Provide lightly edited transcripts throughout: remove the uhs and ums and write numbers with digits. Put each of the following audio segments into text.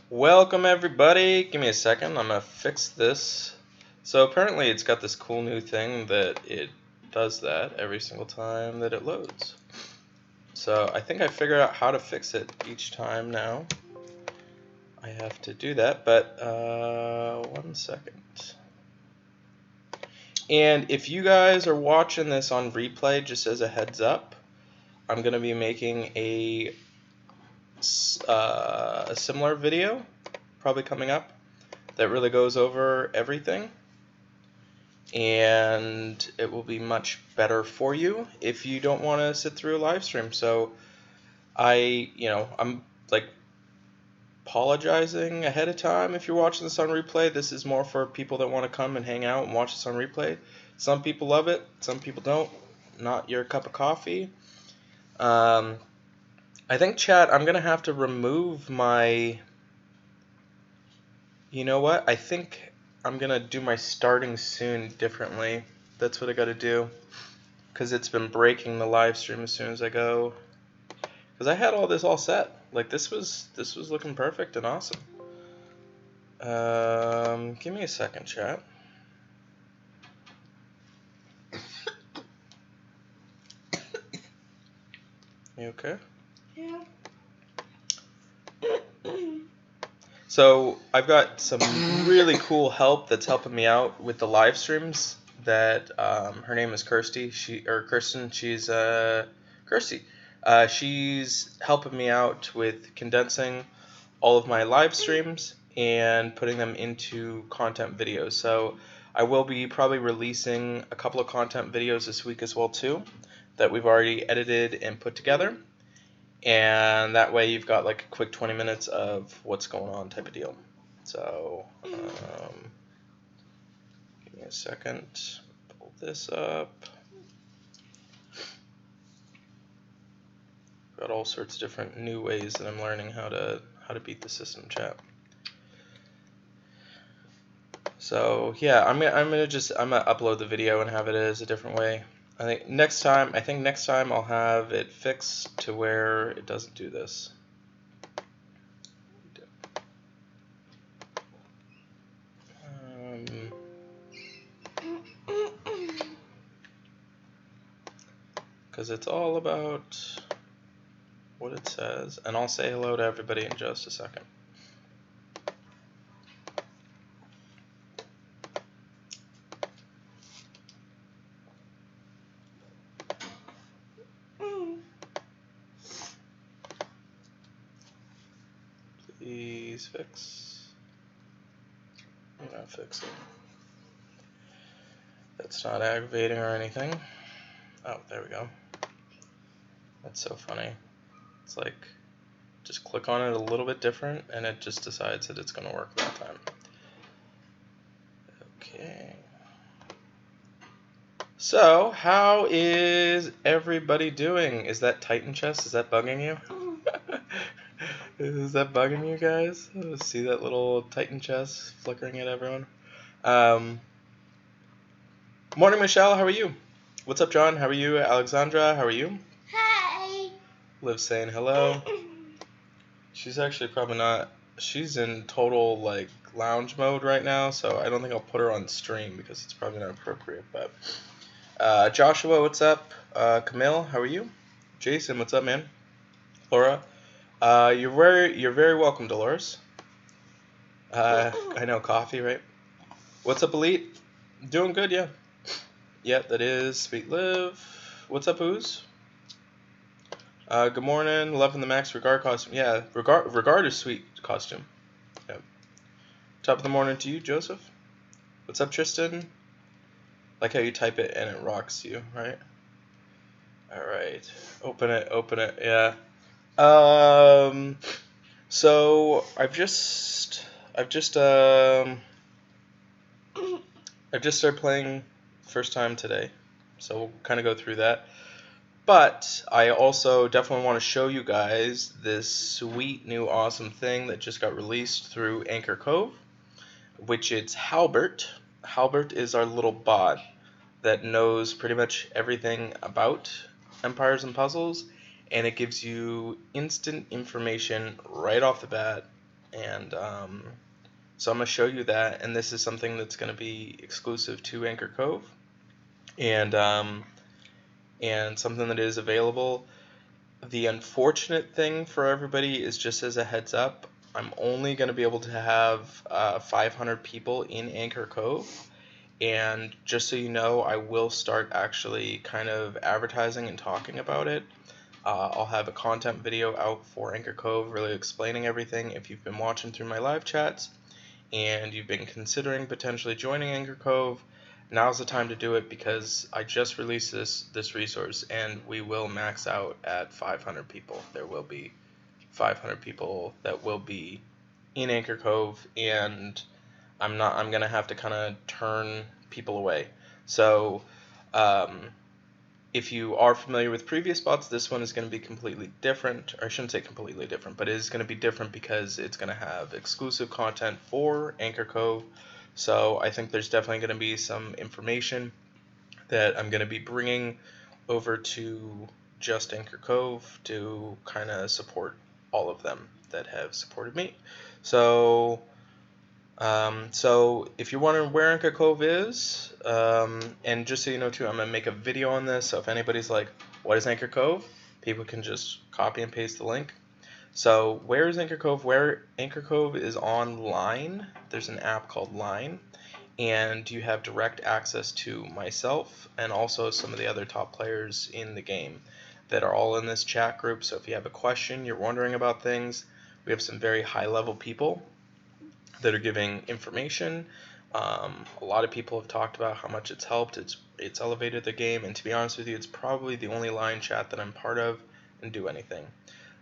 Welcome everybody. Give me a second. I'm gonna fix this. So apparently it's got this cool new thing that it does that every single time that it loads. So I think I figured out how to fix it each time now. I have to do that, but 1 second. And if you guys are watching this on replay, just as a heads up, I'm gonna be making a similar video probably coming up that really goes over everything, and it will be much better for you if you don't want to sit through a live stream. So I'm like apologizing ahead of time if you're watching this on replay. This is more for people that want to come and hang out and watch this on replay. Some people love it, some people don't. Not your cup of coffee. I think, chat, I'm gonna have to remove my... You know what? I think I'm gonna do my starting soon differently. That's what I gotta do, because it's been breaking the live stream as soon as I go. Because I had all this all set. Like this was looking perfect and awesome. Give me a second, chat. You okay? Yeah. So I've got some really cool help that's helping me out with the live streams. That her name is Kirsty. Kirsten. She's Kirsty. She's helping me out with condensing all of my live streams and putting them into content videos. So I will be probably releasing a couple of content videos this week as well too, that we've already edited and put together. And that way you've got like a quick 20 minutes of what's going on type of deal. So, give me a second. Pull this up. Got all sorts of different new ways that I'm learning how to beat the system, chat. So yeah, I'm gonna upload the video and have it as a different way. I think next time I'll have it fixed to where it doesn't do this. Because it's all about what it says, and I'll say hello to everybody in just a second. Please fix. I'm gonna fix it. That's not aggravating or anything. Oh, there we go. That's so funny. It's like, just click on it a little bit different, and it just decides that it's gonna work that time. Okay. So, how is everybody doing? Is that Titan chest? Is that bugging you? Is that bugging you guys? See that little Titan chest flickering at everyone? Morning, Michelle. How are you? What's up, John? How are you? Alexandra, how are you? Hi. Liv saying hello. She's actually probably not. She's in total like lounge mode right now, so I don't think I'll put her on stream because it's probably not appropriate. But Joshua, what's up? Camille, how are you? Jason, what's up, man? Laura, you're very welcome, Dolores. I know, coffee, right? What's up, Elite? Doing good, yeah. Yeah, that is Sweet Liv. What's up, Ooze? Good morning. Loving the Max Regard costume. Yeah, Regard is sweet costume. Yeah. Top of the morning to you, Joseph. What's up, Tristan? Like how you type it and it rocks you, right? All right. Open it. Yeah. So I've just started playing first time today, so we'll kind of go through that. But I also definitely want to show you guys this sweet new awesome thing that just got released through Anchor Cove, which it's Halbert. Halbert is our little bot that knows pretty much everything about Empires and Puzzles, and it gives you instant information right off the bat. And so I'm going to show you that, and this is something that's going to be exclusive to Anchor Cove, and something that is available. The unfortunate thing for everybody is, just as a heads up, I'm only going to be able to have 500 people in Anchor Cove. And just so you know, I will start actually kind of advertising and talking about it. I'll have a content video out for Anchor Cove really explaining everything. If you've been watching through my live chats and you've been considering potentially joining Anchor Cove, now's the time to do it, because I just released this resource and we will max out at 500 people. There will be 500 people that will be in Anchor Cove, and I'm going to have to kind of turn people away. So if you are familiar with previous bots, this one is going to be completely different. Or I shouldn't say completely different, but it is going to be different because it's going to have exclusive content for Anchor Cove. So I think there's definitely going to be some information that I'm going to be bringing over to just Anchor Cove to kind of support all of them that have supported me. So if you're wondering where Anchor Cove is, and just so you know too, I'm going to make a video on this, so if anybody's like, what is Anchor Cove? People can just copy and paste the link. So where is Anchor Cove? Where Anchor Cove is online, there's an app called Line, and you have direct access to myself and also some of the other top players in the game that are all in this chat group. So if you have a question, you're wondering about things, we have some very high level people that are giving information. A lot of people have talked about how much it's helped. It's elevated the game, and to be honest with you, it's probably the only line chat that I'm part of and do anything.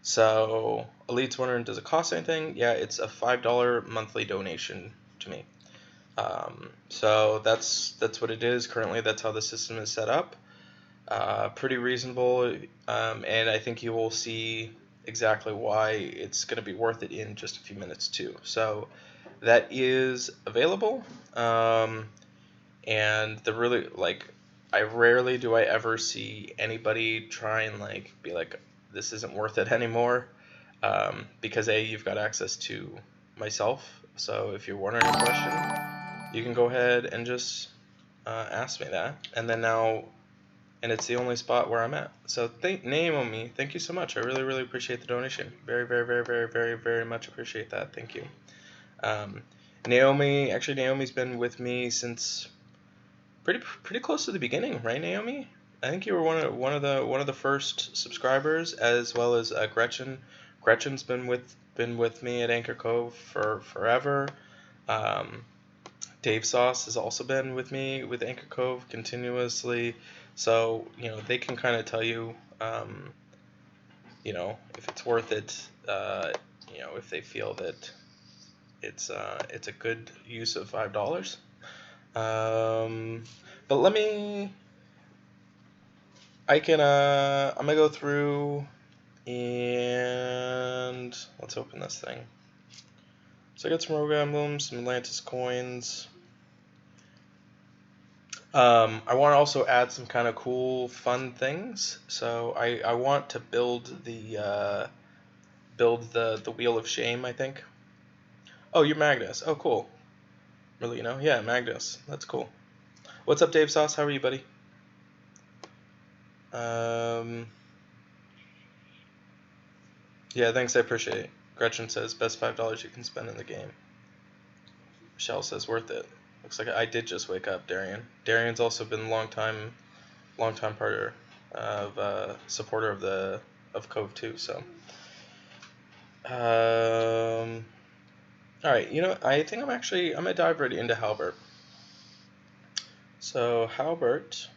So Elite's wondering, does it cost anything? Yeah, it's a $5 monthly donation to me. So that's what it is currently. That's how the system is set up. Pretty reasonable, and I think you will see exactly why it's going to be worth it in just a few minutes too. So that is available, and the really, like, I rarely do I ever see anybody try and like be like, this isn't worth it anymore, because you've got access to myself. So if you're wondering a question, you can go ahead and just ask me that, and it's the only spot where I'm at. So Naomi, thank you so much. I really, really appreciate the donation. Very, very, very, very, very, very much appreciate that. Thank you. Naomi's been with me since pretty close to the beginning, right, Naomi? I think you were one of the first subscribers, as well as Gretchen. Gretchen's been with me at Anchor Cove for forever. Dave Sauce has also been with me with Anchor Cove continuously. So they can kind of tell you, if it's worth it. If they feel that it's a good use of $5. But I'm gonna go through and let's open this thing. So I got some Rogue Emblems, some Atlantis coins. I want to also add some kind of cool, fun things. So I want to build the Wheel of Shame, I think. Oh, you're Magnus. Oh, cool. Really, Yeah, Magnus. That's cool. What's up, Dave Sauce? How are you, buddy? Yeah, thanks. I appreciate it. Gretchen says, best $5 you can spend in the game. Michelle says, worth it. Looks like I did just wake up, Darian. Darian's also been a long time partner of supporter of Cove 2. So, all right. I think I'm gonna dive right into Halbert. So Halbert,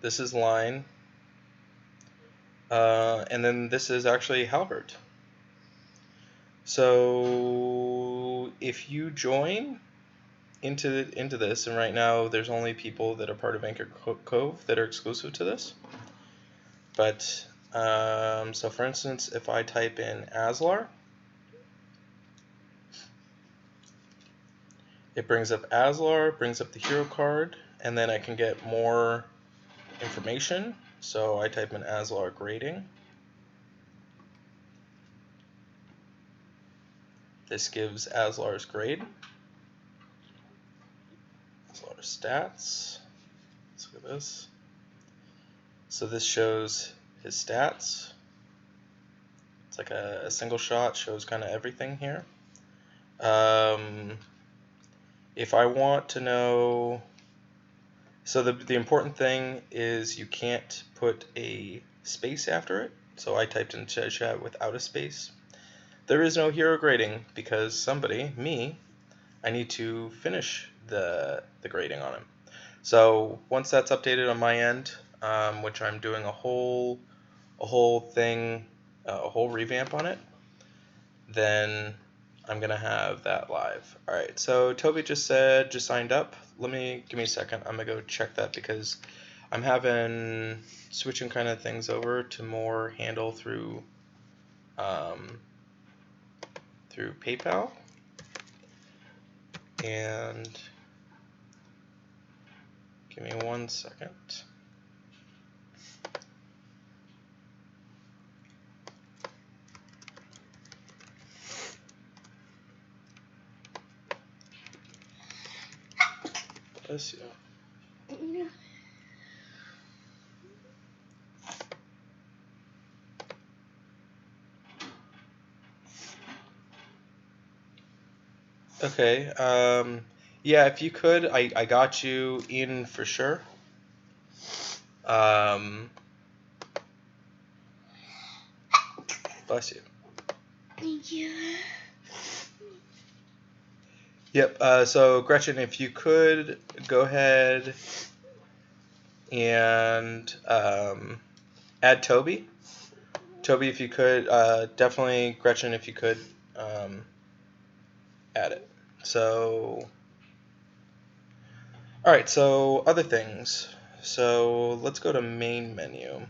this is Line, and then this is actually Halbert. So if you join into this, and right now there's only people that are part of Anchor Cove that are exclusive to this. But, so for instance, if I type in Aslar, it brings up Aslar, brings up the hero card, and then I can get more information. So I type in Aslar grading. This gives Aslar's grade. Aslar's stats. Let's look at this. So this shows his stats. It's like a single shot, shows kind of everything here. If I want to know, so the important thing is you can't put a space after it. So I typed in chat without a space. There is no hero grading because somebody, me, I need to finish the grading on him. So once that's updated on my end, which I'm doing a whole thing, a whole revamp on it, then I'm gonna have that live. All right. So Toby just signed up. Give me a second. I'm gonna go check that because I'm having switching kind of things over to more handle through PayPal. And give me 1 second. Bless you. Okay. Yeah, if you could, I got you in for sure. Bless you. Thank you. Yep. So Gretchen, if you could go ahead and add Toby. Toby, if you could, definitely Gretchen, if you could add it. So, all right. So other things. So let's go to main menu.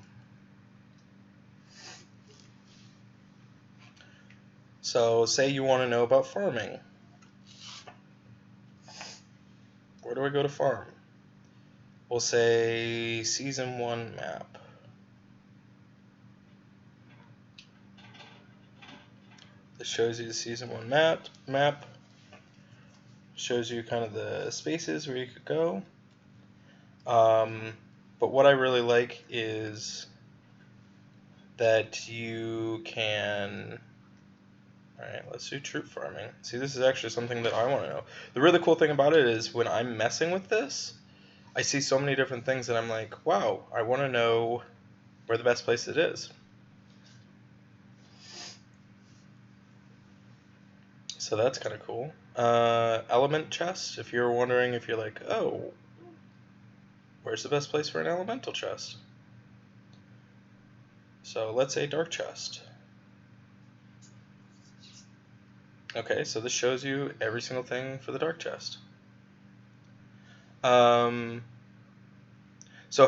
So say you want to know about farming. Where do I go to farm? We'll say Season 1 map. This shows you the Season 1 map. Shows you kind of the spaces where you could go. But what I really like is that you can... Alright, let's do troop farming. See, this is actually something that I want to know. The really cool thing about it is when I'm messing with this, I see so many different things that I'm like, wow, I want to know where the best place it is. So that's kind of cool. Element chest, if you're wondering if you're like, oh, where's the best place for an elemental chest? So let's say dark chest. Okay, so this shows you every single thing for the dark chest. So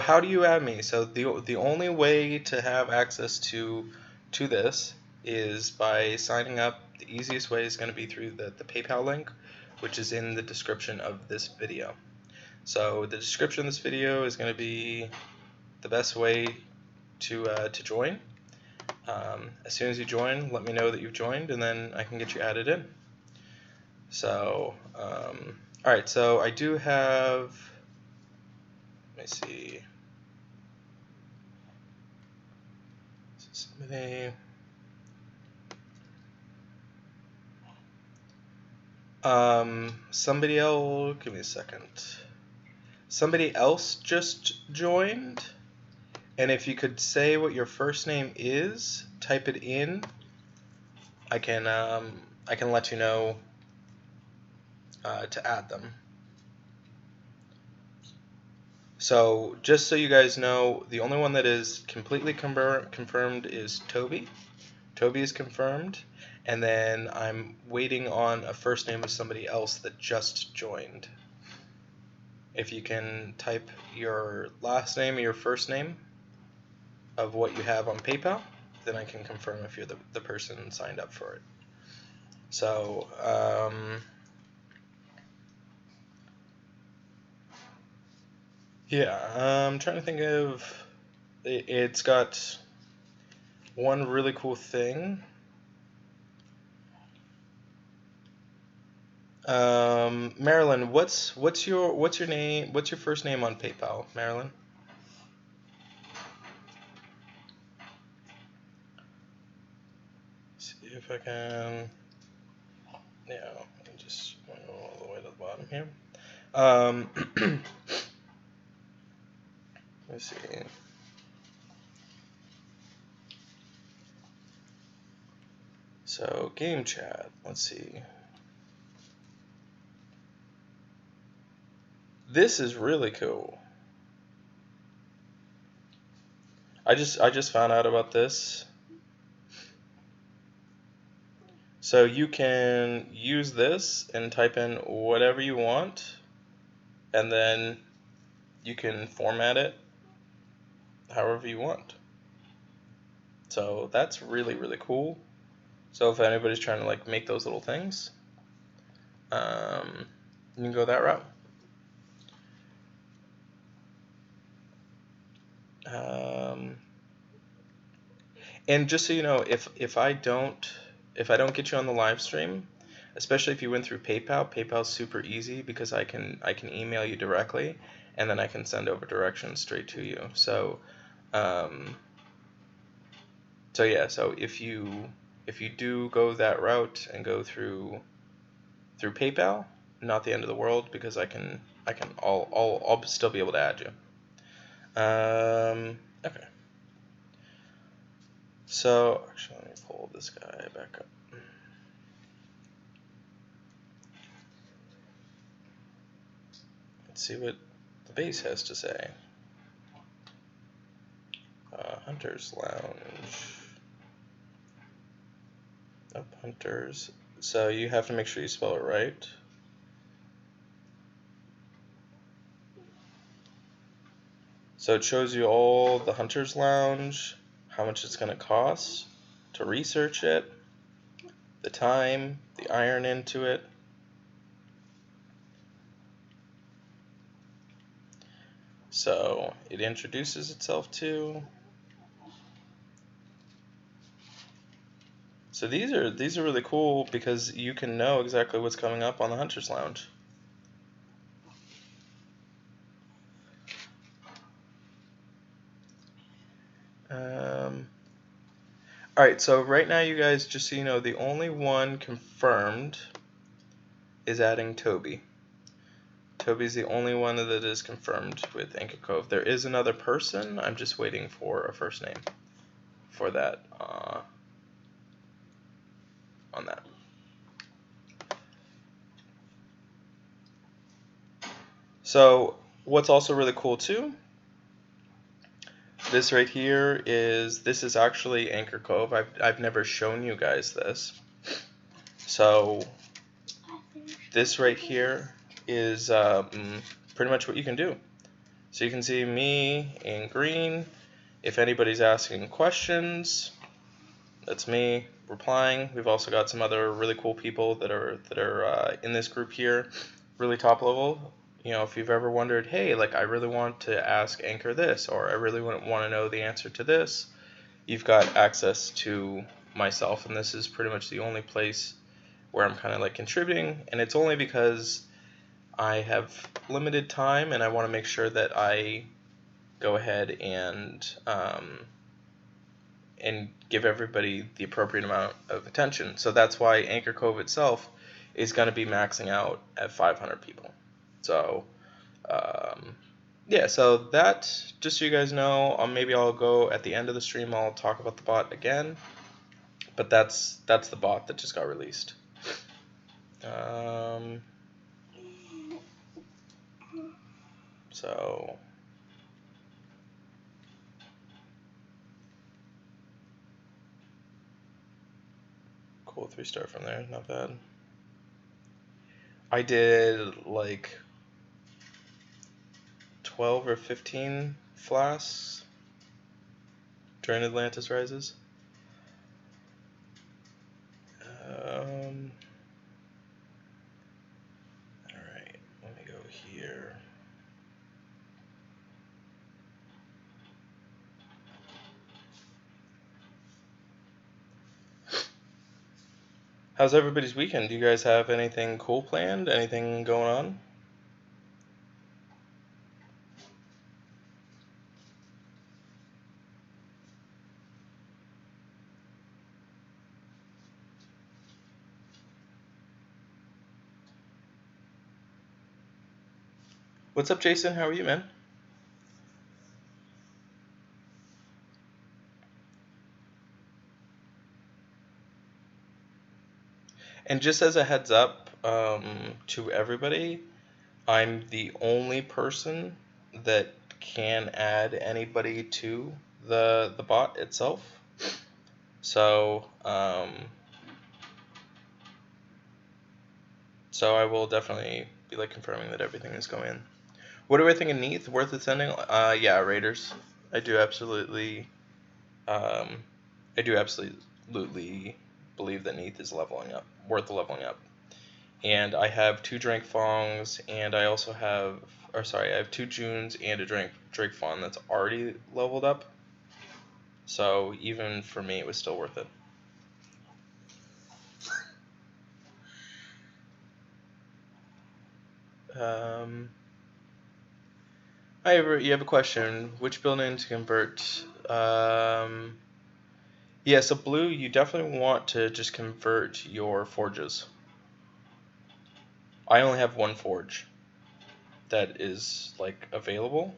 how do you add me? So the only way to have access to this is by signing up. The easiest way is going to be through the PayPal link, which is in the description of this video. So the description of this video is going to be the best way to join. As soon as you join, let me know that you've joined, and then I can get you added in. So, alright, so I do have, let me see, somebody else, give me a second. Somebody else just joined, and if you could say what your first name is, type it in, I can let you know to add them. So just so you guys know, the only one that is completely confirmed is Toby. Toby is confirmed, and then I'm waiting on a first name of somebody else that just joined. If you can type your last name or your first name, of what you have on PayPal, then I can confirm if you're the person signed up for it. So, yeah, I'm trying to think of. It's got one really cool thing. Marilyn, what's your name? What's your first name on PayPal, Marilyn? See if I can. Yeah, just went all the way to the bottom here. Let's see. So game chat. Let's see. This is really cool. I just found out about this. So you can use this and type in whatever you want, and then you can format it however you want. So that's really, really cool. So if anybody's trying to like make those little things, you can go that route. And just so you know, if I don't get you on the live stream, especially if you went through PayPal, PayPal's super easy because I can email you directly, and then I can send over directions straight to you. So, so yeah, so if you do go that route and go through PayPal, not the end of the world because I'll still be able to add you. Okay. So actually, let me pull this guy back up. Let's see what the base has to say. Hunter's Lounge. Nope, Hunters. So you have to make sure you spell it right. So it shows you all the Hunter's Lounge, how much it's going to cost to research it, the time, the iron into it. So it introduces itself too. So these are really cool because you can know exactly what's coming up on the Hunter's Lounge. Alright, so right now you guys, just so you know, the only one confirmed is adding Toby. Toby's the only one that is confirmed with Anchor Cove. There is another person. I'm just waiting for a first name for that on that. So what's also really cool too, this right here this is actually Anchor Cove. I've never shown you guys this. So this right here is pretty much what you can do. So you can see me in green. If anybody's asking questions, that's me replying. We've also got some other really cool people that are in this group here, really top level. You know, if you've ever wondered, hey, like I really want to ask Anchor this, or I really want to know the answer to this, you've got access to myself, and this is pretty much the only place where I'm kind of like contributing, and it's only because I have limited time and I want to make sure that I go ahead and give everybody the appropriate amount of attention. So that's why Anchor Cove itself is going to be maxing out at 500 people. So yeah, so that, just so you guys know, maybe I'll go at the end of the stream, I'll talk about the bot again, but that's the bot that just got released. So cool, 3-star from there, not bad. I did like 12 or 15 flasks. during Atlantis Rises. Alright, let me go here. How's everybody's weekend? Do you guys have anything cool planned? Anything going on? What's up, Jason? How are you, man? And just as a heads up to everybody, I'm the only person that can add anybody to the bot itself. So so I will definitely be like confirming that everything is going. What do I think of Neath? Worth attending? Yeah, Raiders. I do absolutely believe that Neath is leveling up, worth leveling up. And I have 2 Drake Fongs, and I also have, I have 2 Junes and a Drake Fawn that's already leveled up. So even for me, it was still worth it. You have a question. Which building to convert? Yeah, so blue, you definitely want to just convert your forges. I only have 1 forge that is like available.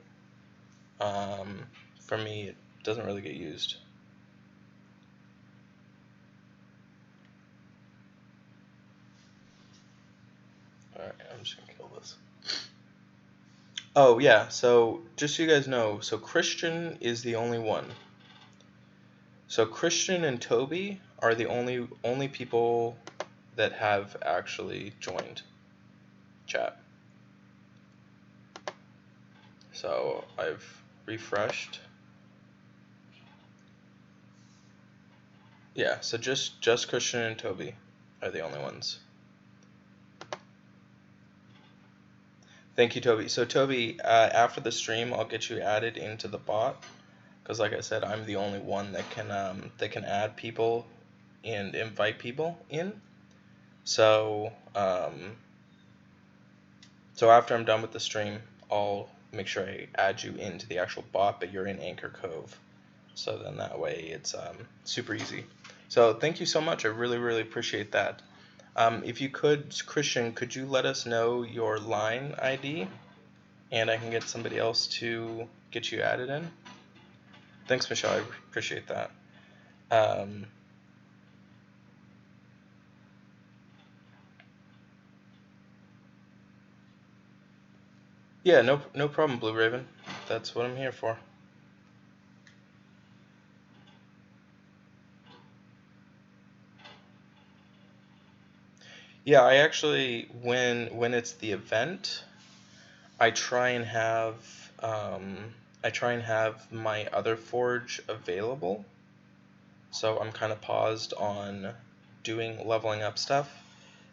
For me, it doesn't really get used. Alright, I'm just gonna kill this. Oh yeah, so just so you guys know, so Christian is the only one. So Christian and Toby are the only people that have actually joined chat. So I've refreshed. Yeah, so just Christian and Toby are the only ones. Thank you, Toby. So Toby, after the stream, I'll get you added into the bot, because like I said, I'm the only one that can add people and invite people in. So so after I'm done with the stream, I'll make sure I add you into the actual bot, but you're in Anchor Cove. So then that way it's super easy. So thank you so much. I really appreciate that. If you could, Christian, could you let us know your line ID, and I can get somebody else to get you added in? Thanks, Michelle. I appreciate that. Yeah, no problem, Blue Raven. That's what I'm here for. Yeah, I actually, when it's the event, I try and have my other forge available. So I'm kind of paused on doing leveling up stuff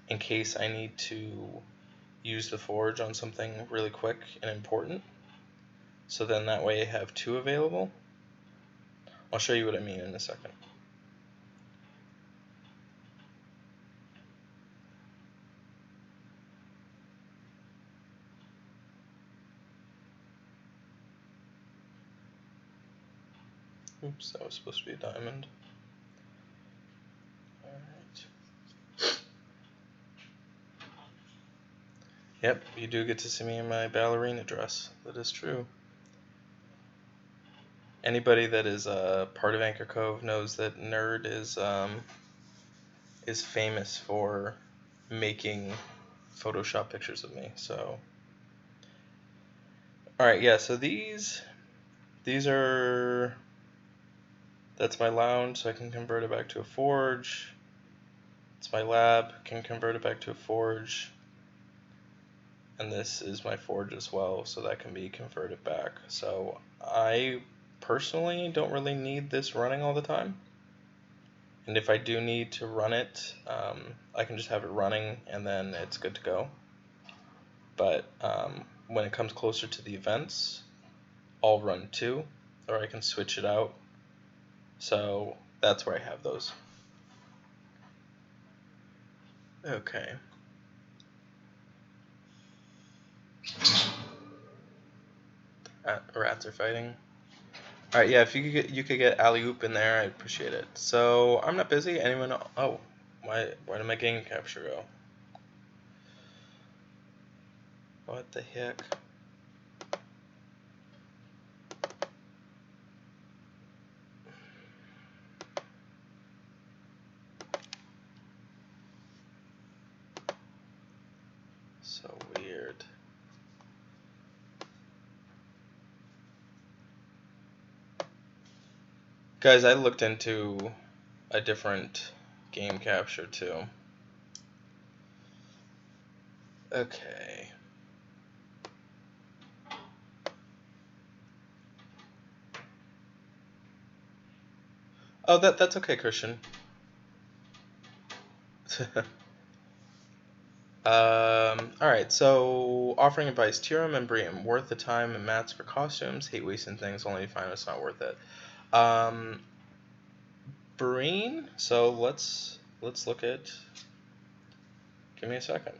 in case I need to use the forge on something really quick and important. So then that way I have 2 available. I'll show you what I mean in a second. Oops, that was supposed to be a diamond. Alright. Yep, you do get to see me in my ballerina dress. That is true. Anybody that is part of Anchor Cove knows that Nerd is famous for making Photoshop pictures of me. So, all right, yeah. So these are, that's my lounge, so I can convert it back to a forge. It's my lab, can convert it back to a forge. And this is my forge as well, so that can be converted back. So I personally don't really need this running all the time. And if I do need to run it, I can just have it running and then it's good to go. But when it comes closer to the events, I'll run 2, or I can switch it out. So that's where I have those. Okay. Rats are fighting. All right, yeah. If you could get alley oop in there, I'd appreciate it. So I'm not busy. Anyone? Oh, why did my game capture go? What the heck? So weird. Guys, I looked into a different game capture too. Okay. Oh, that's okay, Christian. Alright, so offering advice, Tiram and Briam, worth the time and mats for costumes, hate wasting things, only to find it's not worth it. Breen, so let's look at, give me a second.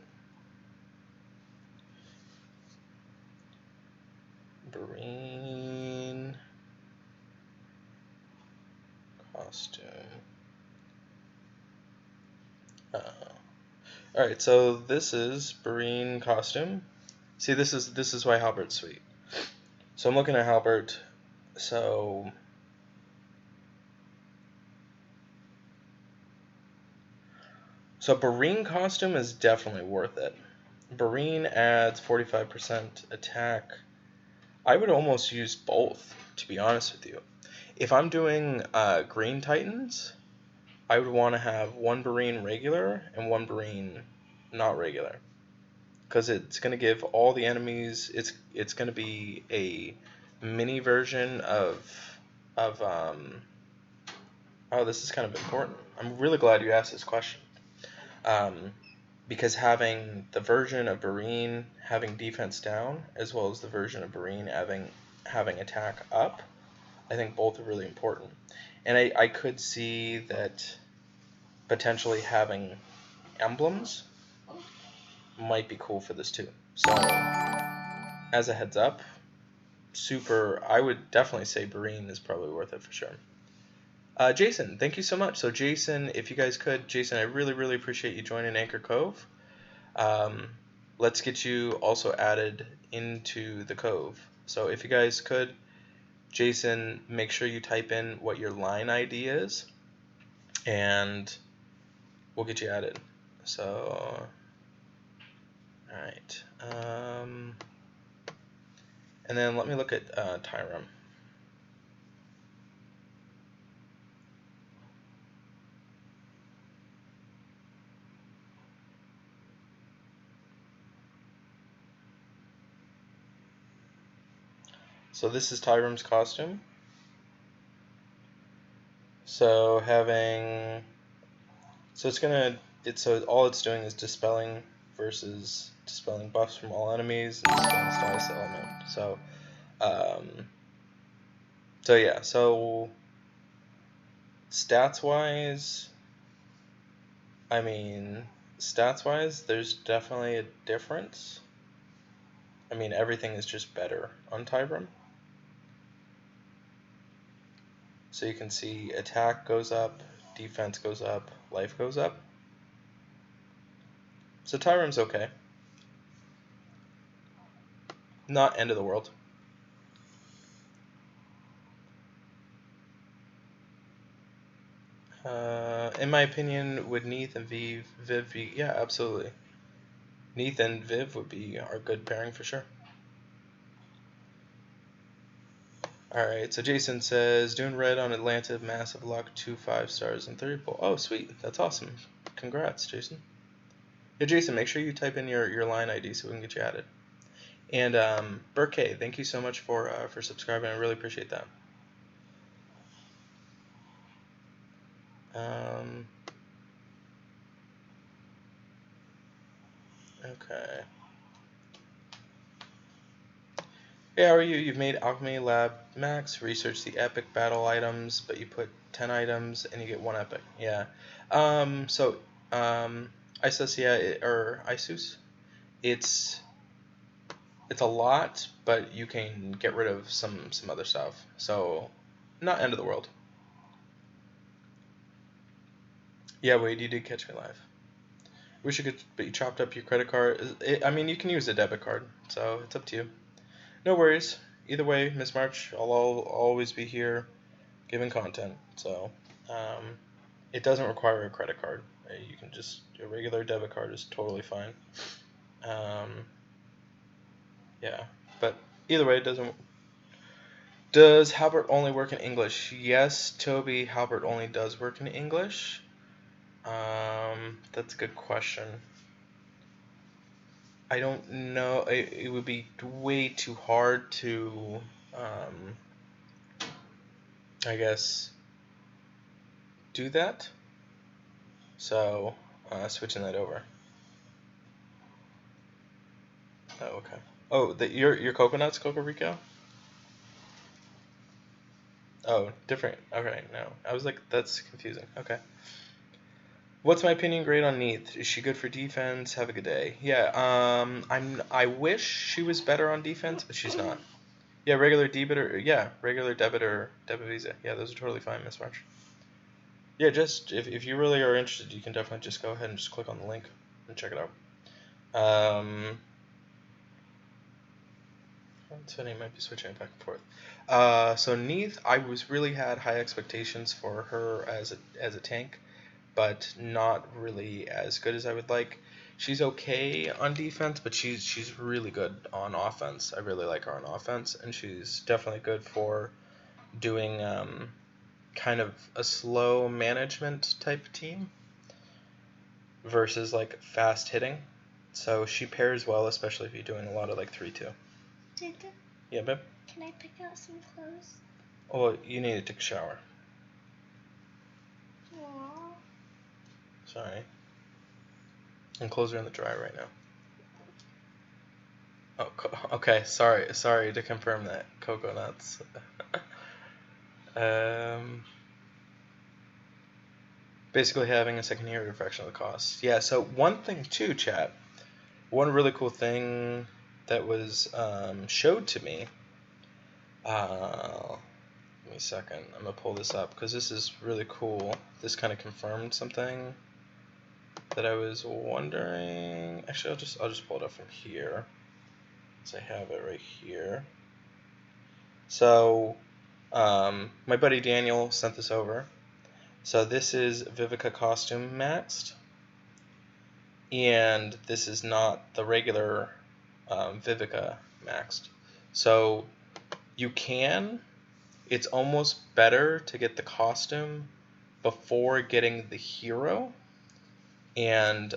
Breen costume. Alright, so this is Breen costume. See, this is why Halbert's sweet. So I'm looking at Halbert. So Breen costume is definitely worth it. Breen adds 45% attack. I would almost use both, to be honest with you. If I'm doing Green Titans, I would want to have one Breen regular and one Breen not regular, because it's going to give all the enemies. It's going to be a mini version of Oh, this is kind of important. I'm really glad you asked this question. Because having the version of Breen having defense down, as well as the version of Breen having attack up, I think both are really important. And I could see that potentially having emblems might be cool for this too. So, as a heads up, I would definitely say Breen is probably worth it for sure. Jason, thank you so much. So Jason, if you guys could, Jason, I really, really appreciate you joining Anchor Cove. Let's get you also added into the Cove. So if you guys could, Jason, make sure you type in what your line ID is, and we'll get you added. So, alright. And then let me look at Tyrum. So this is Tyrum's costume. So so all it's doing is dispelling buffs from all enemies and dispelling status element. So yeah, so stats wise, there's definitely a difference. I mean, everything is just better on Tyrum. So you can see attack goes up, defense goes up, life goes up. So Tyrum's okay. Not end of the world. In my opinion, would Neith and Viv be... Yeah, absolutely. Neith and Viv would be our good pairing for sure. Alright, so Jason says, doing red on Atlanta, massive luck, 2 5 stars and 30 pull. Oh, sweet. That's awesome. Congrats, Jason. Yeah, Jason, make sure you type in your line ID so we can get you added. And Burke, thank you so much for subscribing. I really appreciate that. Okay. Hey, how are you? You've made Alchemy Lab Max, research the epic battle items, but you put 10 items and you get 1 epic. Yeah. ISIS, or ISUS, it's a lot, but you can get rid of some other stuff. So, not end of the world. Yeah, Wade, you did catch me live. Wish you could, but you chopped up your credit card. I mean, you can use a debit card, so it's up to you. No worries. Either way, Miss March, I'll always be here giving content. So, it doesn't require a credit card. You can just, a regular debit card is totally fine. Yeah, but either way, it doesn't. Does Halbert only work in English? Yes, Toby, Halbert only does work in English. That's a good question. I don't know. It would be way too hard to, I guess, do that. So, switching that over. Oh, okay. Oh, your coconuts, Coco Rico? Oh, different. Okay, no. I was like, that's confusing. Okay. What's my opinion grade on Neith? Is she good for defense? Have a good day. Yeah, I wish she was better on defense, but she's not. Yeah, regular debit or debit Visa. Yeah, those are totally fine, Miss March. Yeah, just if you really are interested, you can definitely just go ahead and just click on the link and check it out. It's funny, might be switching it back and forth. So Neith, I was really had high expectations for her as a tank, but not really as good as I would like. She's okay on defense, but she's really good on offense. I really like her on offense, and she's definitely good for doing kind of a slow management type team versus like fast hitting. So she pairs well, especially if you're doing a lot of like 3-2. Dada, Yeah, babe? can I pick out some clothes? Oh, you need to take a shower. Aww. Sorry. And clothes are in the dryer right now. Oh, okay. Sorry to confirm that. Cocoa nuts. Basically having a secondary fraction of the cost. Yeah, so one thing too, chat. One really cool thing that was showed to me. Give me a second. I'm gonna pull this up because this is really cool. This kind of confirmed something that I was wondering. Actually, I'll just pull it up from here. So I have it right here. So, my buddy Daniel sent this over. So this is Vivica costume maxed, and this is not the regular Vivica maxed. So you can. It's almost better to get the costume before getting the hero, and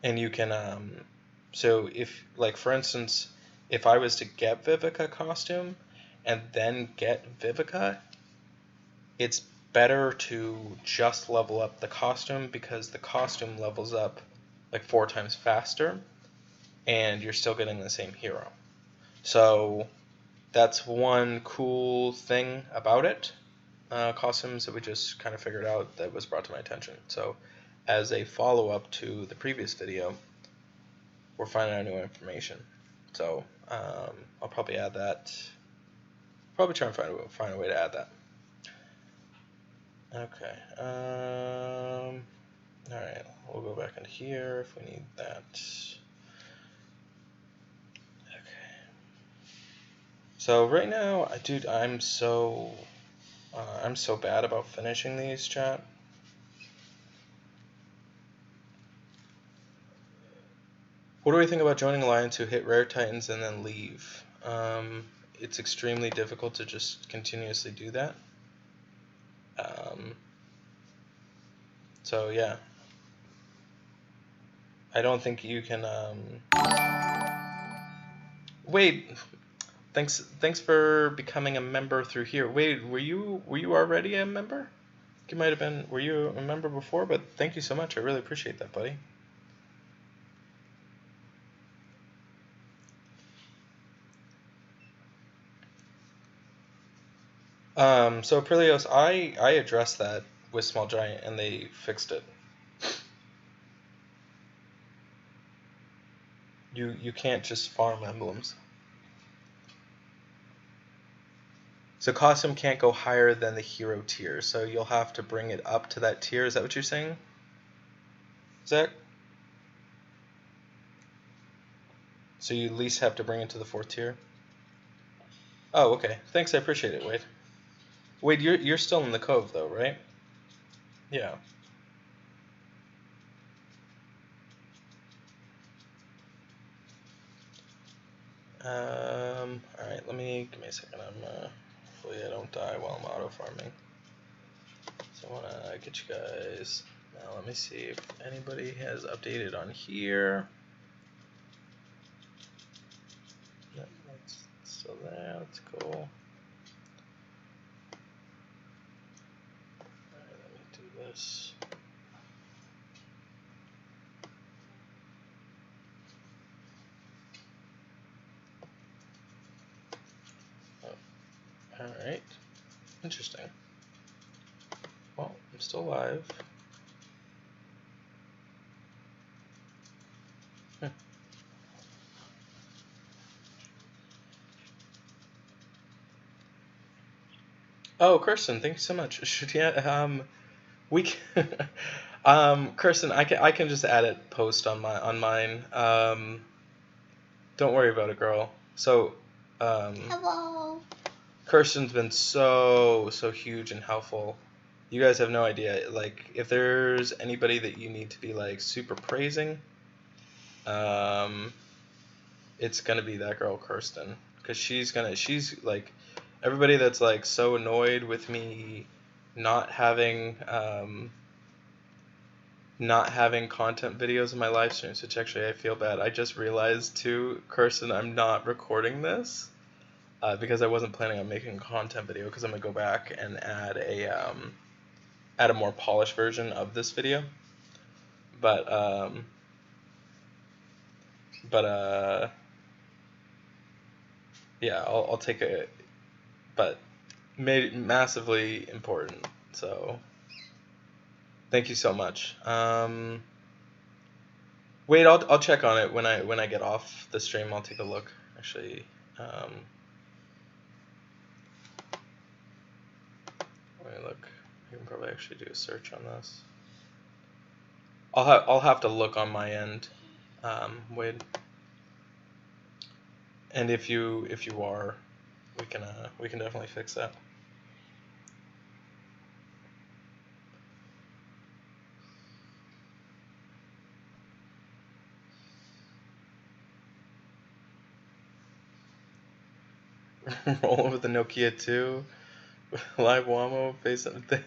you can so if, like, for instance, if I was to get Vivica costume and then get Vivica, it's better to just level up the costume because the costume levels up like 4 times faster and you're still getting the same hero. So that's one cool thing about it. Costumes that we just kind of figured out that was brought to my attention. So as a follow-up to the previous video, we're finding out new information. So I'll probably add that. Probably try and find a way to add that. Okay. All right. We'll go back into here if we need that. Okay. So right now, dude, I'm so bad about finishing these, chat. What do we think about joining Alliance who hit rare titans and then leave? It's extremely difficult to just continuously do that. So yeah, I don't think you can. Wade, thanks for becoming a member through here. Wade, were you already a member? you might have been, were you a member before? But thank you so much. I really appreciate that, buddy. So Aprilios, I addressed that with Small Giant and they fixed it. You can't just farm emblems. So costume can't go higher than the hero tier, so you'll have to bring it up to that tier. Is that what you're saying, Zach? So you at least have to bring it to the 4th tier? Oh, okay. Thanks, I appreciate it, Wade. Wade, you're still in the Cove, though, right? Yeah. Alright, give me a second. Hopefully I don't die while I'm auto farming. So I wanna get you guys. Now let me see if anybody has updated on here. Yep, that's still there. That's cool. Alright, let me do this. Oh, alright. Interesting. Well, I'm still alive. Oh, Kirsten, thank you so much. We can, Kirsten, I can just add it post on mine. Don't worry about it, girl. So, Hello. Kirsten's been so huge and helpful. You guys have no idea. Like, if there's anybody that you need to be like super praising, it's gonna be that girl Kirsten, because she's like everybody that's like so annoyed with me not having content videos in my live streams, which actually I feel bad. I just realized too, Kirsten, I'm not recording this because I wasn't planning on making a content video, because I'm gonna go back and add a more polished version of this video. But yeah, I'll take it. But massively important. So thank you so much. Wait, I'll check on it when I get off the stream. I'll take a look. Actually, let me look. I can probably actually do a search on this. I'll have to look on my end, Wade. And if you are, we can definitely fix that. Roll with the Nokia 2, live Wamo, face something.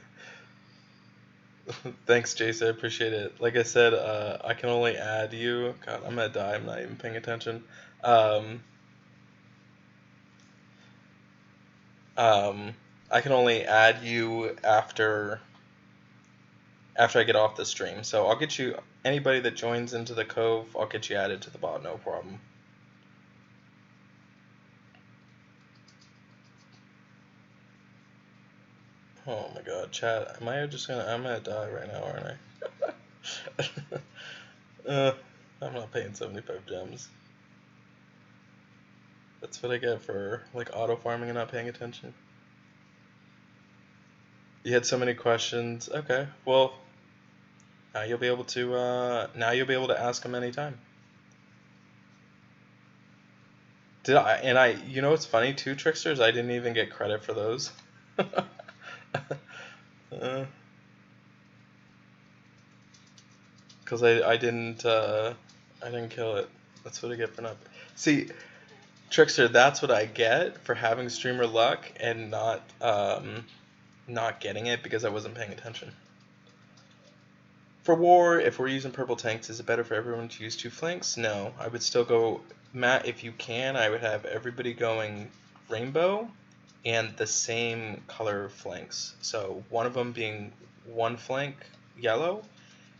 Thanks, Jason. I appreciate it. Like I said, I can only add you. God, I'm gonna die. I'm not even paying attention. I can only add you after I get off the stream. So I'll get you, anybody that joins into the Cove, I'll get you added to the bot, no problem. Oh my god, chat. I'm gonna die right now, aren't I? I'm not paying 75 gems. That's what I get for like auto farming and not paying attention. You had so many questions. Okay, well, now you'll be able to ask them anytime. You know what's funny too, Tricksters? I didn't even get credit for those. Because I didn't kill it. That's what I get for not. See, Trickster, that's what I get for having streamer luck and not getting it because I wasn't paying attention. For war, if we're using purple tanks, is it better for everyone to use 2 flanks? No, I would still go, Matt, if you can, I would have everybody going rainbow, and the same color flanks. So one of them being one flank yellow,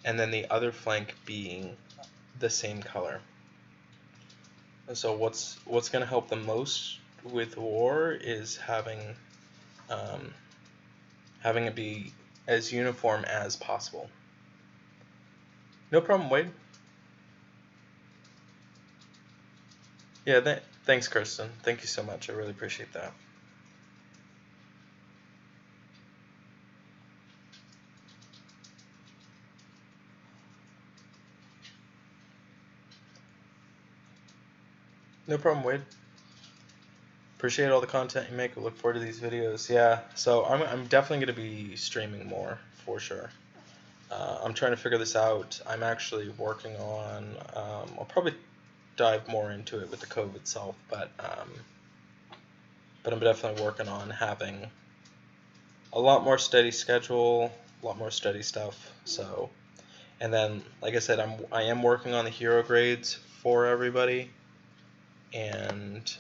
and then the other flank being the same color. So what's going to help the most with war is having it be as uniform as possible. No problem, Wade. Yeah, thanks, Kirsten. Thank you so much. I really appreciate that. No problem, Wade. Appreciate all the content you make. I look forward to these videos. Yeah, so I'm definitely going to be streaming more, for sure. I'm trying to figure this out. I'm actually working on, I'll probably dive more into it with the Cove itself, but I'm definitely working on having a lot more steady schedule, a lot more steady stuff. So, and then, like I said, I am working on the hero grades for everybody, and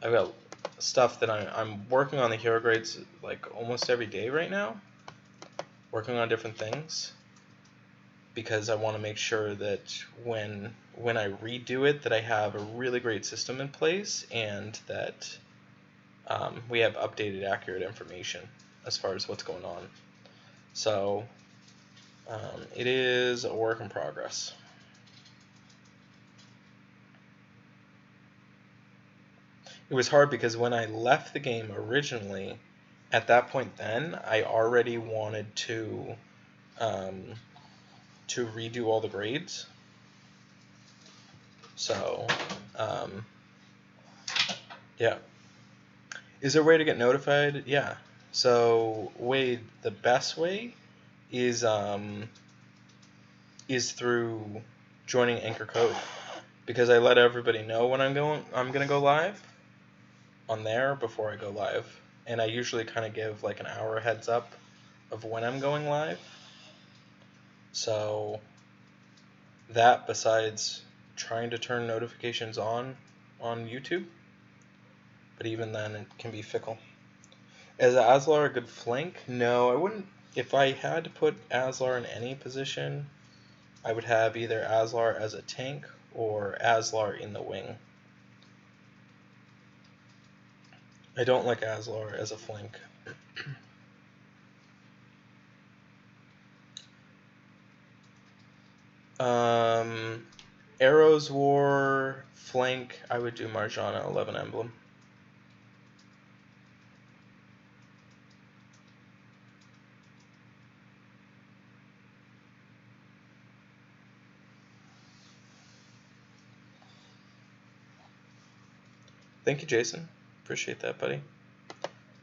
I've got stuff that I'm working on the hero grades like almost every day right now, working on different things, because I want to make sure that when I redo it, that I have a really great system in place, and that we have updated, accurate information as far as what's going on. So it is a work in progress. It was hard because when I left the game originally, at that point then, I already wanted to redo all the grades. So, yeah. Is there a way to get notified? Yeah. So, Wade, the best way is through joining Anchor Cove, because I let everybody know when I'm gonna go live on there before I go live, and I usually kind of give like an hour heads up of when I'm going live. So that, besides trying to turn notifications on YouTube, but even then it can be fickle. Is Aslar a good flank? No, I wouldn't. If I had to put Aslar in any position, I would have either Aslar as a tank or Aslar in the wing. I don't like Aslar as a flank. Arrows War flank, I would do Marjana 11 Emblem. Thank you, Jason. Appreciate that, buddy.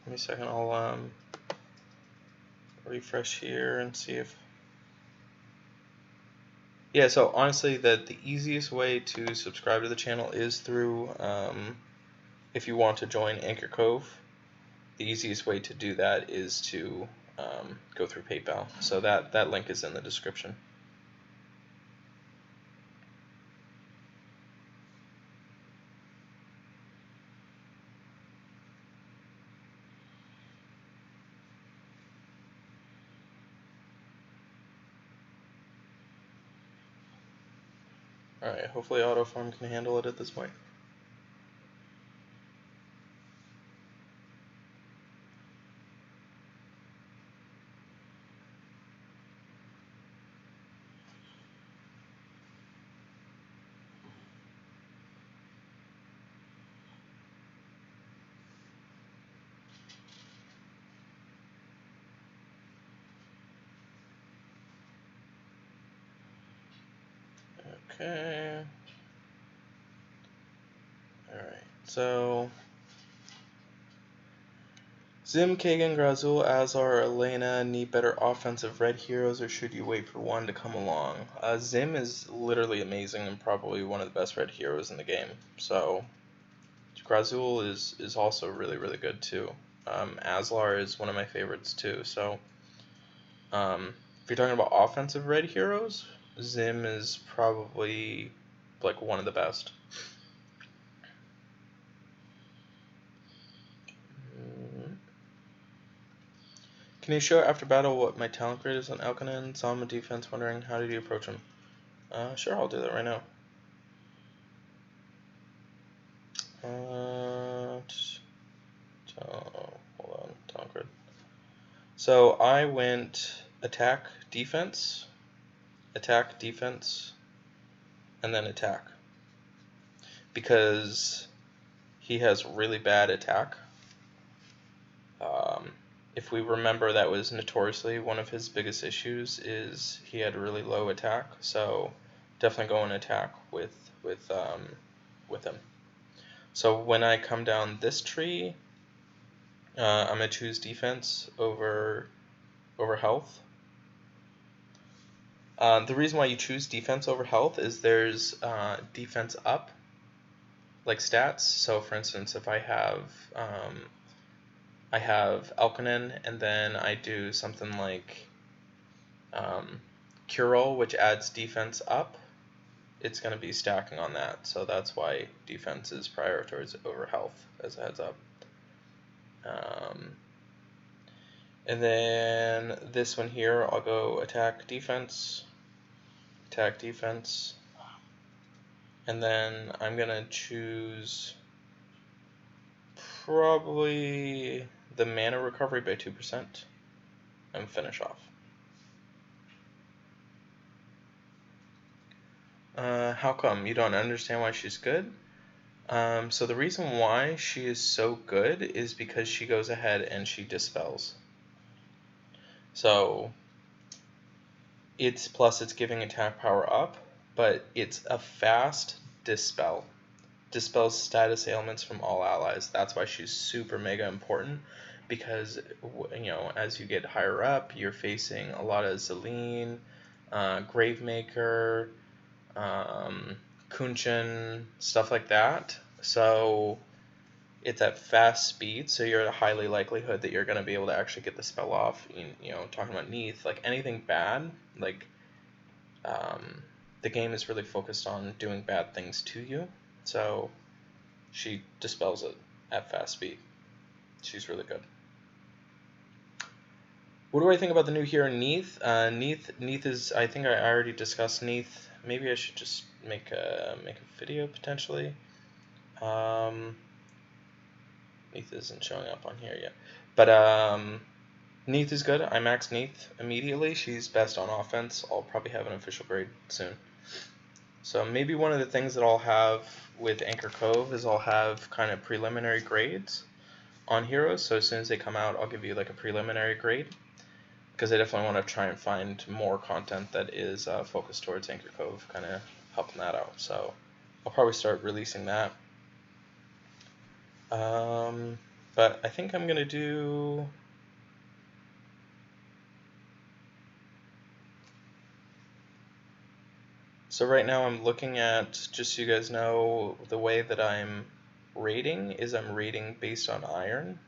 Give me a second. I'll refresh here and see if... Yeah, so honestly, the easiest way to subscribe to the channel is through, if you want to join Anchor Cove, the easiest way to do that is to go through PayPal. So that link is in the description. Alright, hopefully AutoFarm can handle it at this point. Okay. Alright, so... Zim, Kagan, Grazul, Azar, Elena need better offensive red heroes, or should you wait for one to come along? Zim is literally amazing and probably one of the best red heroes in the game. So Grazul is also really, really good too. Aslar is one of my favorites too. So if you're talking about offensive red heroes, Zim is probably like one of the best. Can you show after battle what my talent grade is on Alkanen? Saw him in defense, wondering how did you approach him? Sure, I'll do that right now. Hold on, talent grid. So I went attack, defense, and then attack. Because he has really bad attack. If we remember, that was notoriously one of his biggest issues, is he had really low attack. So definitely go and attack with him. So when I come down this tree, I'm gonna choose defense over health. The reason why you choose defense over health is there's defense up, like stats. So for instance, if I have Alkanen, and then I do something like Cure-All, which adds defense up, it's going to be stacking on that. So that's why defense is prioritized over health, as a heads up. And then this one here, I'll go attack, defense, and then I'm going to choose probably the mana recovery by 2% and finish off. How come? You don't understand why she's good? So the reason why she is so good is because she goes ahead and she dispels. So it's giving attack power up, but it's a fast dispel. Dispels status ailments from all allies. That's why she's super mega important, because as you get higher up, you're facing a lot of Zelene, Gravemaker, Kunshin, stuff like that. So it's at fast speed, so you're at a highly likelihood that you're going to be able to actually get the spell off. Talking about Neath, like anything bad, like the game is really focused on doing bad things to you. So she dispels it at fast speed. She's really good. What do I think about the new hero Neath? Neath is, I think I already discussed Neath. Maybe I should just make a video potentially. Neath isn't showing up on here yet. But Neath is good. I max Neath immediately. She's best on offense. I'll probably have an official grade soon. So maybe one of the things that I'll have with Anchor Cove is I'll have kind of preliminary grades on heroes. So as soon as they come out, I'll give you like a preliminary grade, because I definitely want to try and find more content that is focused towards Anchor Cove, kind of helping that out. So I'll probably start releasing that. But I think I'm going to do... So right now I'm looking at, just so you guys know, the way that I'm rating is I'm rating based on iron.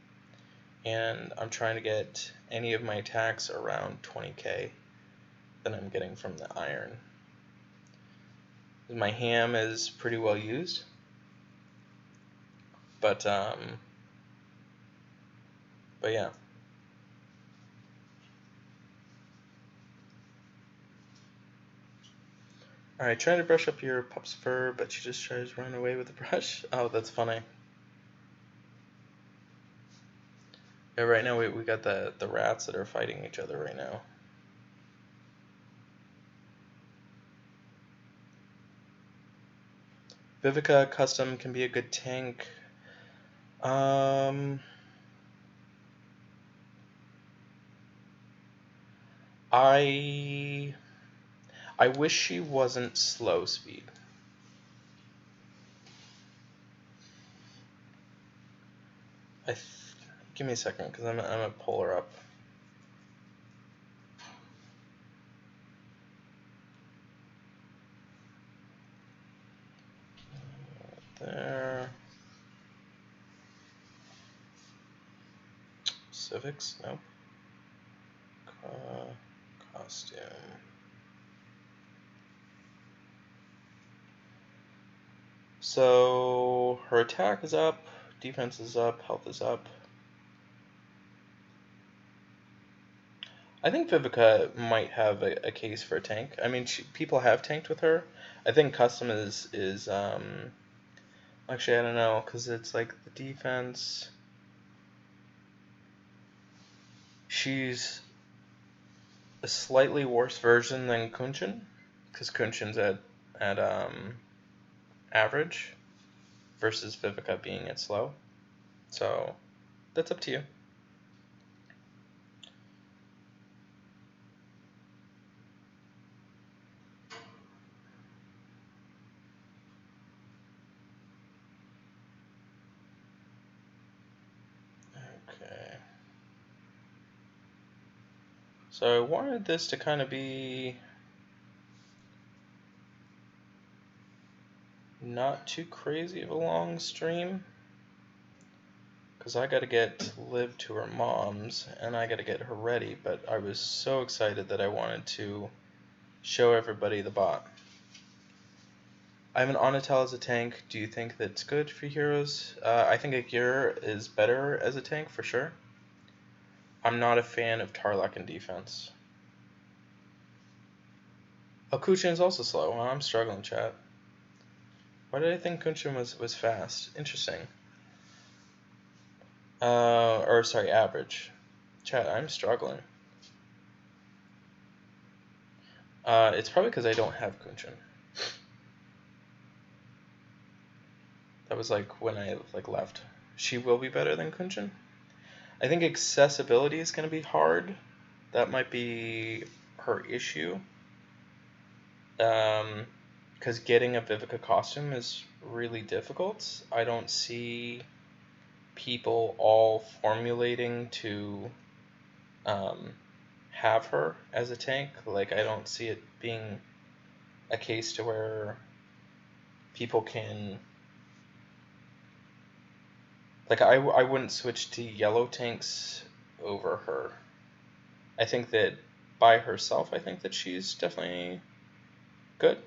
And I'm trying to get any of my attacks around 20k that I'm getting from the iron. My ham is pretty well used. But yeah. Alright, trying to brush up your pup's fur, but she just tries running away with the brush. Oh, that's funny. Yeah, right now we got the rats that are fighting each other right now. Vivica custom can be a good tank. I wish she wasn't slow speed. Give me a second, because I'm gonna pull her up. There. Civics? Nope. Costume. So her attack is up, defense is up, health is up. I think Vivica might have a case for a tank. I mean, people have tanked with her. I think custom is actually I don't know because it's like the defense. She's a slightly worse version than Kunshin because Kunshin's at average versus Vivica being at slow. So that's up to you. Okay. So I wanted this to kind of be not too crazy of a long stream because I got to get Liv to her mom's and I got to get her ready, but I was so excited that I wanted to show everybody the bot. I have an Onatel as a tank. Do you think that's good for heroes? I think Agur is better as a tank for sure. I'm not a fan of Tarlak in defense. Oh, Kuchin is also slow. Well, I'm struggling, chat. Why did I think Kuchin was fast? Interesting. Or sorry, average. Chat, I'm struggling. It's probably because I don't have Kunshin. That was like when I left. She will be better than Kunshin. I think accessibility is going to be hard. That might be her issue. Because getting a Vivica costume is really difficult. I don't see people all formulating to have her as a tank. Like, I don't see it being a case to where people can... Like, I wouldn't switch to yellow tanks over her. I think that by herself, I think that she's definitely good.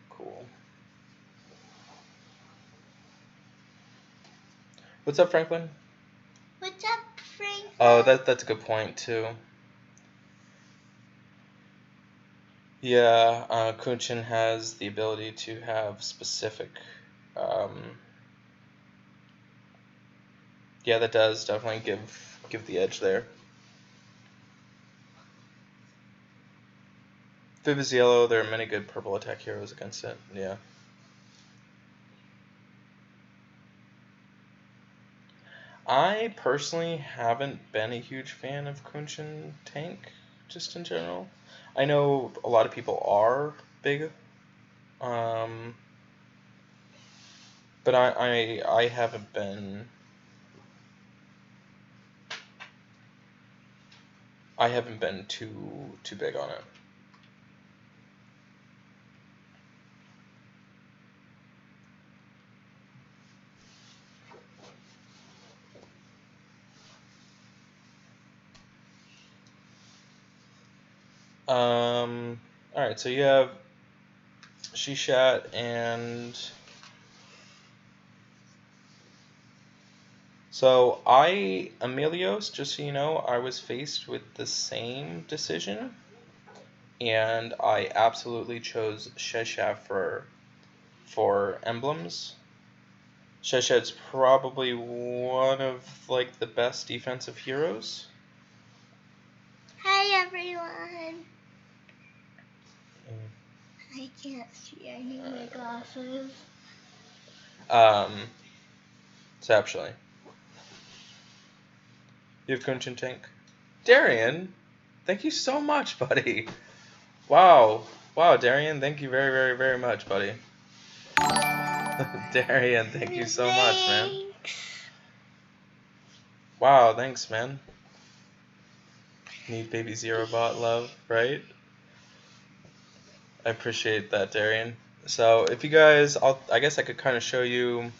Cool. What's up, Franklin? What's up, Franklin? Oh, that's a good point too. Yeah, Kunshin has the ability to have specific. Yeah, that does definitely give the edge there. Viv is yellow. There are many good purple attack heroes against it. Yeah. I personally haven't been a huge fan of Kunshin tank, just in general. I know a lot of people are big, but I haven't been. I haven't been too big on it. Alright, so you have Shishat and... So Emilios, just so you know, I was faced with the same decision, and I absolutely chose Shesha for emblems. Sheshat's probably one of like the best defensive heroes. Hi, everyone. I can't see. I need my glasses. Conceptually. You have Kunshin tank. Darian, thank you so much, buddy. Wow, Darian, thank you very, very, very much, buddy. Darian, thank you so much, man. Wow, thanks, man. Need baby zero bot love, right? I appreciate that, Darian. So if you guys, I guess I could kind of show you,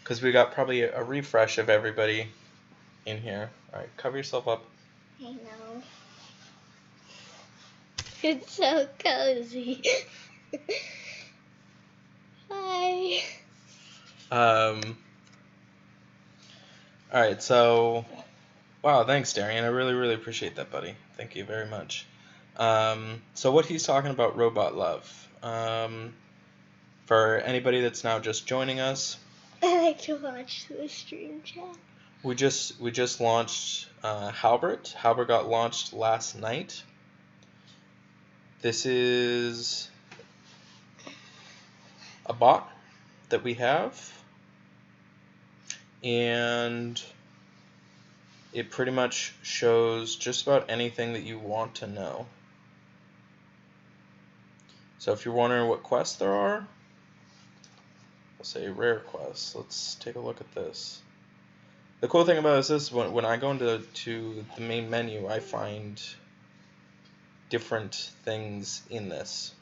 because we got probably a refresh of everybody in here. All right, cover yourself up. I know. It's so cozy. Hi. All right, so wow, thanks, Darian. I really, really appreciate that, buddy. Thank you very much. So what he's talking about, robot love. For anybody that's now just joining us, I like to watch the stream chat. we just launched Halbert. Halbert got launched last night. This is a bot that we have, and it pretty much shows just about anything that you want to know. So if you're wondering what quests there are, I'll say rare quests. Let's take a look at this. The cool thing about this is when I go into the main menu, I find different things in this.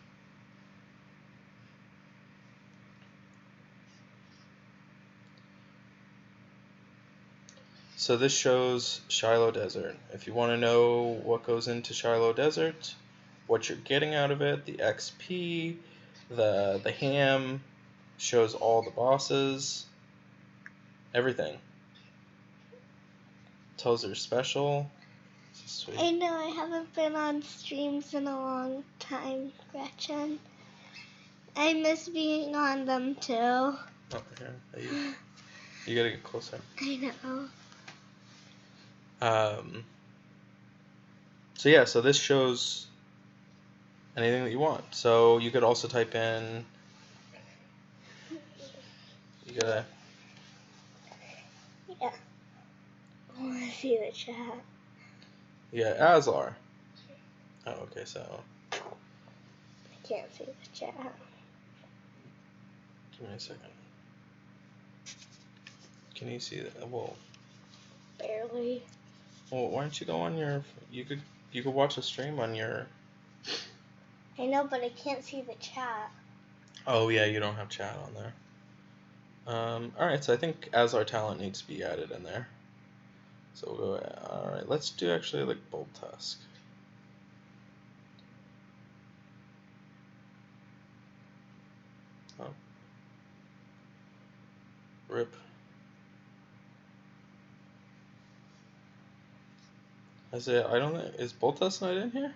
So this shows Shiloh Desert. If you want to know what goes into Shiloh Desert, what you're getting out of it, the XP, the ham, shows all the bosses, everything. Tells they're special. Sweet. I know I haven't been on streams in a long time, Gretchen. I miss being on them too. Oh, here. You gotta get closer. I know. So yeah, so this shows anything that you want. So you could also type in. You gotta. Yeah. I want to see the chat. Yeah, Aslar. Oh, okay, so. I can't see the chat. Give me a second. Can you see that? Whoa. Barely. Well, why don't you go on your? You could watch a stream on your. I know, but I can't see the chat. Oh yeah, you don't have chat on there. All right, so I think Aslar talent needs to be added in there. So we'll go. All right, let's do actually like Bolt Tusk. Oh. Rip. I don't think is Bolt Tusk not in here.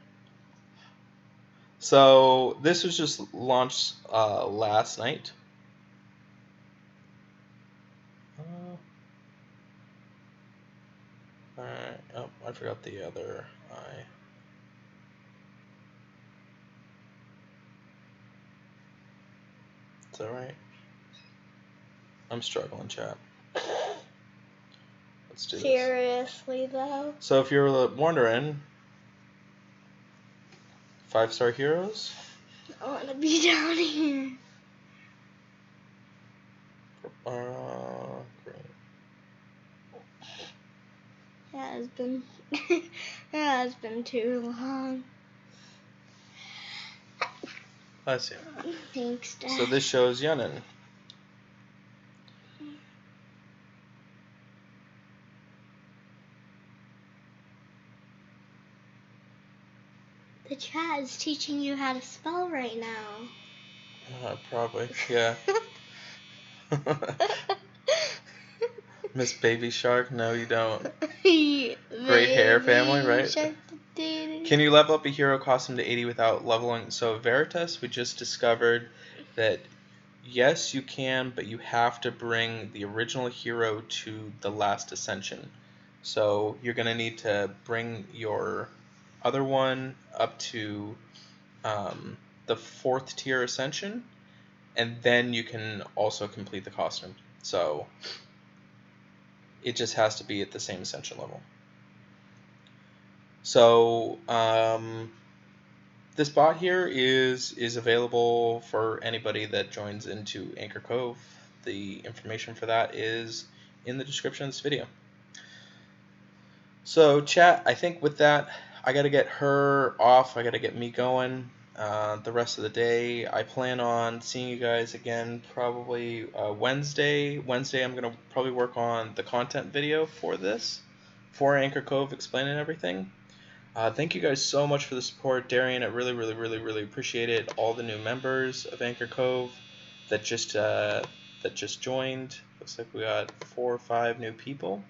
So this was just launched last night. Alright, oh, I forgot the other eye. Is that right? I'm struggling, chat. Let's do this. Seriously, though? So if you're wondering, 5-star heroes? I want to be down here. Great. It has been too long. Let's see. Thanks, Dad. So this shows Yunnan. The chat is teaching you how to spell right now. Probably, yeah. Miss Baby Shark? No, you don't. Great hair family, right? Can you level up a hero costume to 80 without leveling? So Veritas, we just discovered that yes, you can, but you have to bring the original hero to the last ascension. So you're going to need to bring your other one up to the 4th tier ascension, and then you can also complete the costume. So it just has to be at the same ascension level. So this bot here is available for anybody that joins into Anchor Cove. The information for that is in the description of this video. So, chat, I think with that, I got to get her off. I got to get me going the rest of the day. I plan on seeing you guys again probably Wednesday. Wednesday, I'm going to probably work on the content video for this, for Anchor Cove, explaining everything. Thank you guys so much for the support, Darian. I really, really, really, really appreciate it. All the new members of Anchor Cove that just joined. Looks like we got 4 or 5 new people.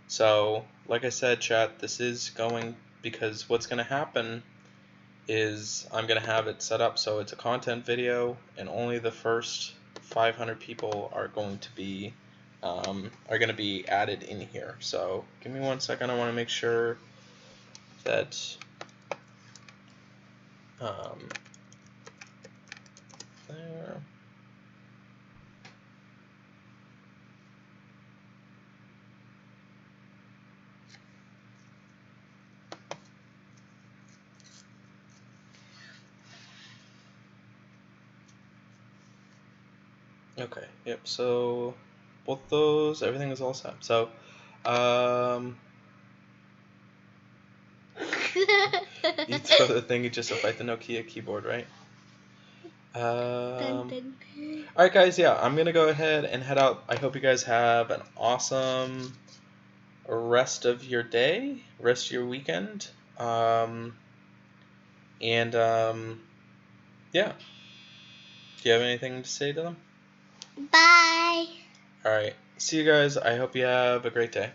So, like I said, chat, this is going because what's going to happen is I'm going to have it set up so it's a content video, and only the first 500 people are going to be added in here. So, give me 1 second. I want to make sure that there. Okay. Yep. So both those, everything is all set. So, you throw the thing just to fight the Nokia keyboard, right? Dun, dun, dun. All right, guys. Yeah, I'm gonna go ahead and head out. I hope you guys have an awesome rest of your day, rest of your weekend, and yeah. Do you have anything to say to them? Bye. All right. See you guys. I hope you have a great day.